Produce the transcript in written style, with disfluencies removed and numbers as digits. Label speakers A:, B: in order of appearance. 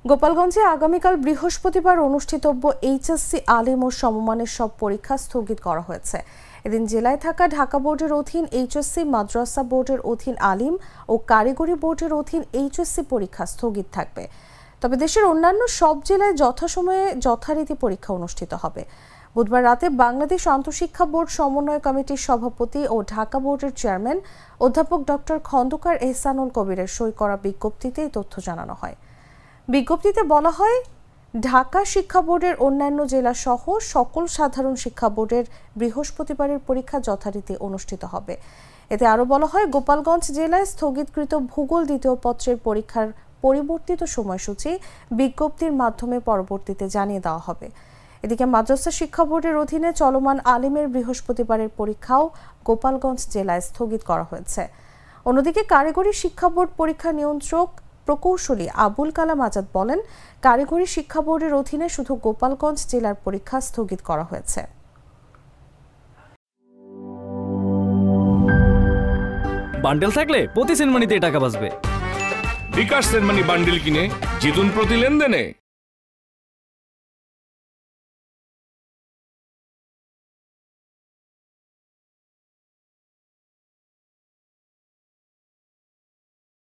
A: গোপালগঞ্জে আগামীকাল বৃহস্পতিবার অনুষ্ঠিতব্য এইচএসসি আলিম ও সমমানের সব পরীক্ষা স্থগিত করা হয়েছে। এদিন জেলায় থাকা ঢাকা বোর্ডের অধীন এইচএসসি, মাদ্রাসা বোর্ডের অধীন আলিম ও কারিগরি বোর্ডের অধীন এইচএসসি পরীক্ষা স্থগিত থাকবে। তবে দেশের অন্যান্য সব জেলায় যথাসময়ে যথারীতি পরীক্ষা অনুষ্ঠিত হবে। বুধবার রাতে বাংলাদেশ আন্তঃশিক্ষা বোর্ড সমন্বয় কমিটির সভাপতি ও ঢাকা বোর্ডের চেয়ারম্যান অধ্যাপক ডক্টর খন্দকার এহসানুল কবিরের সই করা বিজ্ঞপ্তিতে এই তথ্য জানানো হয়। বিজ্ঞপ্তিতে বলা হয়, ঢাকা শিক্ষা বোর্ডের অন্যান্য জেলা সহ সকল সাধারণ শিক্ষা বোর্ডের বৃহস্পতিবারের পরীক্ষা যথারীতি অনুষ্ঠিত হবে। এতে আরও বলা হয়, গোপালগঞ্জ জেলায় স্থগিতকৃত ভূগোল দ্বিতীয় পত্রের পরীক্ষার পরিবর্তিত সময়সূচি বিজ্ঞপ্তির মাধ্যমে পরবর্তীতে জানিয়ে দেওয়া হবে। এদিকে মাদ্রাসা শিক্ষা বোর্ডের অধীনে চলমান আলিমের বৃহস্পতিবারের পরীক্ষাও গোপালগঞ্জ জেলায় স্থগিত করা হয়েছে। অন্যদিকে কারিগরি শিক্ষা বোর্ড পরীক্ষা নিয়ন্ত্রক প্রকৌশলী আবুল কালাম আজাদ বলেন, কারিগরি শিক্ষা বোর্ডের অধীনে শুধু গোপালগঞ্জ জেলার পরীক্ষা স্থগিত করা হয়েছে।
B: বান্ডেল থাকলে প্রতি সেনমানিতে টাকা বাঁচবে।
C: বিকাশ সেনমানি বান্ডেল কিনে জিতুন প্রতি লেনদেনে।